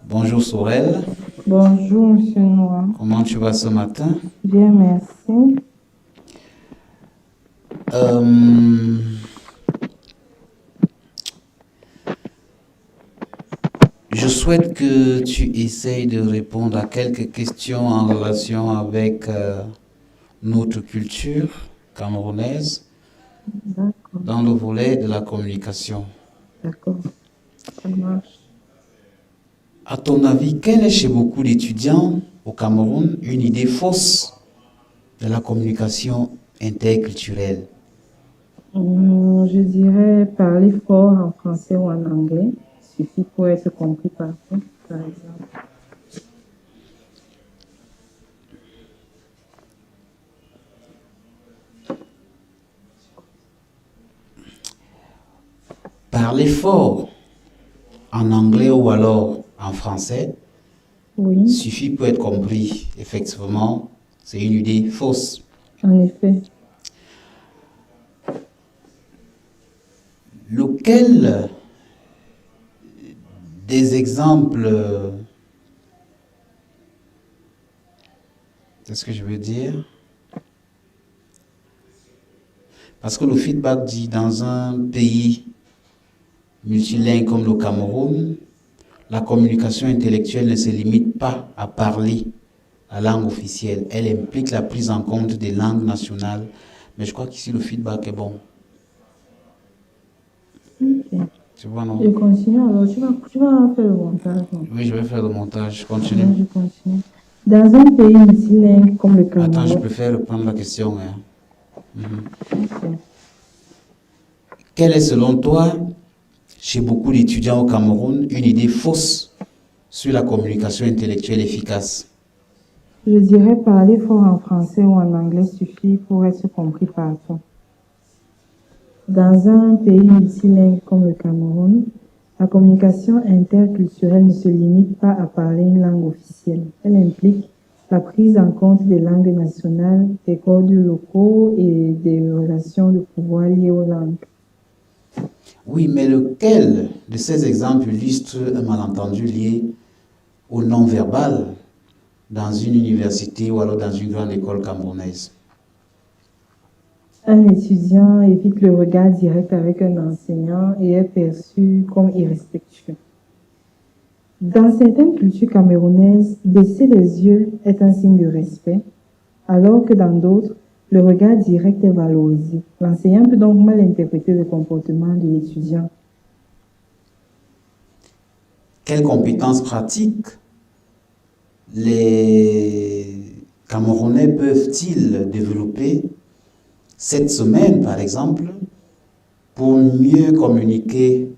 Bonjour Sorel, Bonjour, Monsieur Noir. comment tu vas ce matin? Bien, merci. Euh, je souhaite que tu essayes de répondre à quelques questions en relation avec notre culture camerounaise D'accord, dans le volet de la communication. d'accord, ça marche. À ton avis, quelle est chez beaucoup d'étudiants au Cameroun une idée fausse de la communication interculturelle? Je dirais parler fort en français ou en anglais. Il suffit pour être compris partout, par exemple. Parler fort en anglais ou alors en français Oui, suffit pour être compris. Effectivement, c'est une idée fausse. en effet. Lequel des exemples, c'est ce que je veux dire? Parce que le feedback dit dans un pays multilingue comme le Cameroun, la communication intellectuelle ne se limite pas à parler la langue officielle. Elle implique la prise en compte des langues nationales. Mais je crois qu'ici, le feedback est bon. Ok. Tu vois, non? Je continue alors. Tu vas faire le montage, non? Oui, je vais faire le montage. Continue. Non, je continue. Dans un pays multilingue comme le Attends, je Cameroun, préfère reprendre la question, hein. ok. Quelle est selon toi, chez beaucoup d'étudiants au Cameroun, une idée fausse sur la communication intellectuelle efficace? Je dirais parler fort en français ou en anglais suffit pour être compris partout. Dans un pays multilingue comme le Cameroun, la communication interculturelle ne se limite pas à parler une langue officielle. Elle implique la prise en compte des langues nationales, des codes locaux et des relations de pouvoir liées aux langues. Oui, mais lequel de ces exemples illustre un malentendu lié au non-verbal dans une université ou alors dans une grande école camerounaise? Un étudiant évite le regard direct avec un enseignant et est perçu comme irrespectueux. Dans certaines cultures camerounaises, baisser les yeux est un signe de respect, alors que dans d'autres, le regard direct est valorisé. L'enseignant peut donc mal interpréter le comportement de l'étudiant. Quelles compétences pratiques les Camerounais peuvent-ils développer cette semaine, par exemple, pour mieux communiquer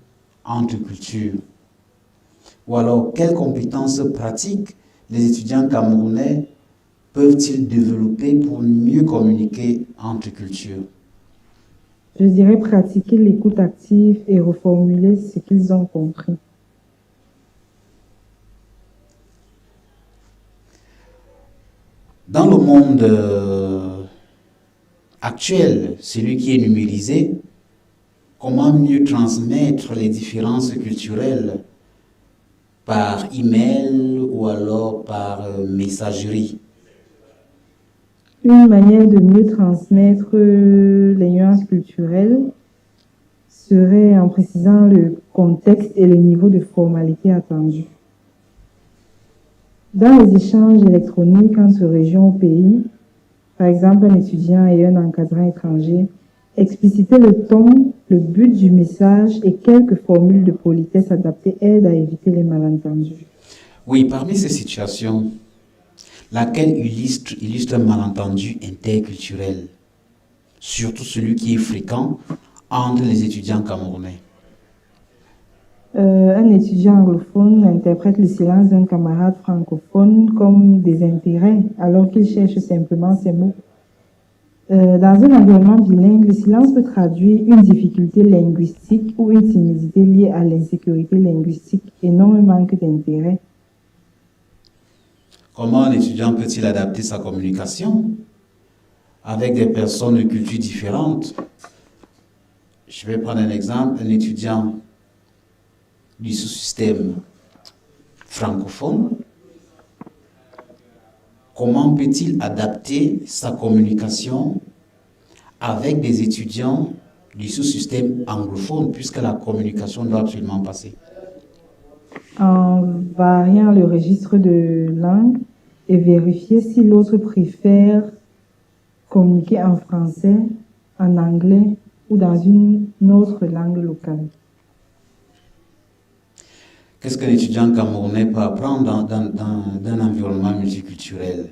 entre cultures? Ou alors, quelles compétences pratiques les étudiants camerounais peuvent-ils développer pour mieux communiquer entre cultures? Je dirais pratiquer l'écoute active et reformuler ce qu'ils ont compris. Dans le monde actuel, celui qui est numérisé, comment mieux transmettre les différences culturelles par email ou alors par messagerie? Une manière de mieux transmettre les nuances culturelles serait en précisant le contexte et le niveau de formalité attendu. Dans les échanges électroniques entre régions ou pays, par exemple un étudiant et un encadrant étranger, expliciter le ton, le but du message et quelques formules de politesse adaptées aident à éviter les malentendus. Oui, parmi ces situations, laquelle illustre un malentendu interculturel, surtout celui qui est fréquent entre les étudiants camerounais? Un étudiant anglophone interprète le silence d'un camarade francophone comme des intérêts alors qu'il cherche simplement ses mots. Dans un environnement bilingue, le silence peut traduire une difficulté linguistique ou une timidité liée à l'insécurité linguistique et non un manque d'intérêt. Comment un étudiant peut-il adapter sa communication avec des personnes de cultures différentes? Je vais prendre un exemple, un étudiant du sous-système francophone, comment peut-il adapter sa communication avec des étudiants du sous-système anglophone, puisque la communication doit absolument passer? En variant le registre de langue et vérifier si l'autre préfère communiquer en français, en anglais ou dans une autre langue locale. Qu'est-ce qu'un étudiant camerounais peut apprendre dans un environnement multiculturel?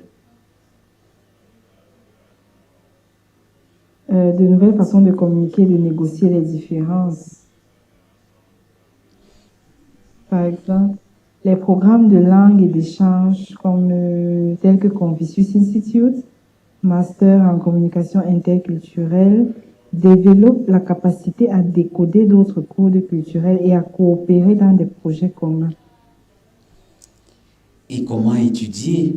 De nouvelles façons de communiquer, de négocier les différences. Par exemple, les programmes de langue et d'échange comme tels que Confucius Institute, Master en communication interculturelle, développent la capacité à décoder d'autres codes culturels et à coopérer dans des projets communs. Et comment étudier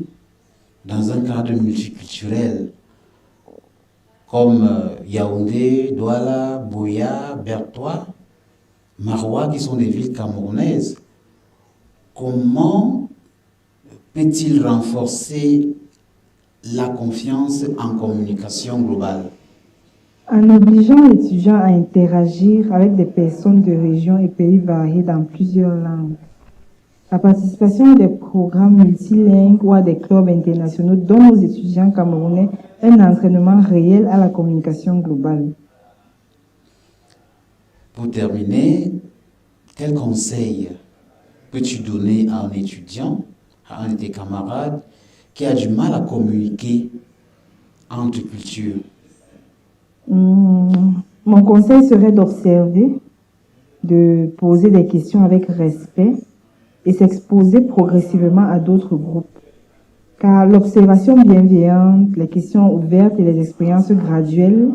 dans un cadre multiculturel comme Yaoundé, Douala, Buea, Bertoua, Maroua, qui sont des villes camerounaises? Comment peut-il renforcer la confiance en communication globale? En obligeant l'étudiant à interagir avec des personnes de régions et pays variés dans plusieurs langues. La participation à des programmes multilingues ou à des clubs internationaux donne aux étudiants camerounais un entraînement réel à la communication globale. Pour terminer, quel conseil peux-tu donner à un étudiant, à un de tes camarades, qui a du mal à communiquer entre cultures? Mon conseil serait d'observer, de poser des questions avec respect et s'exposer progressivement à d'autres groupes. Car l'observation bienveillante, les questions ouvertes et les expériences graduelles,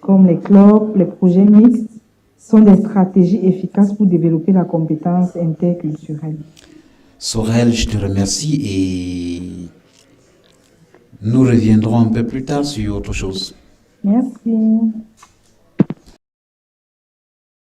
comme les clubs, les projets mixtes, sont des stratégies efficaces pour développer la compétence interculturelle. Sorel, je te remercie et nous reviendrons un peu plus tard sur autre chose. Merci.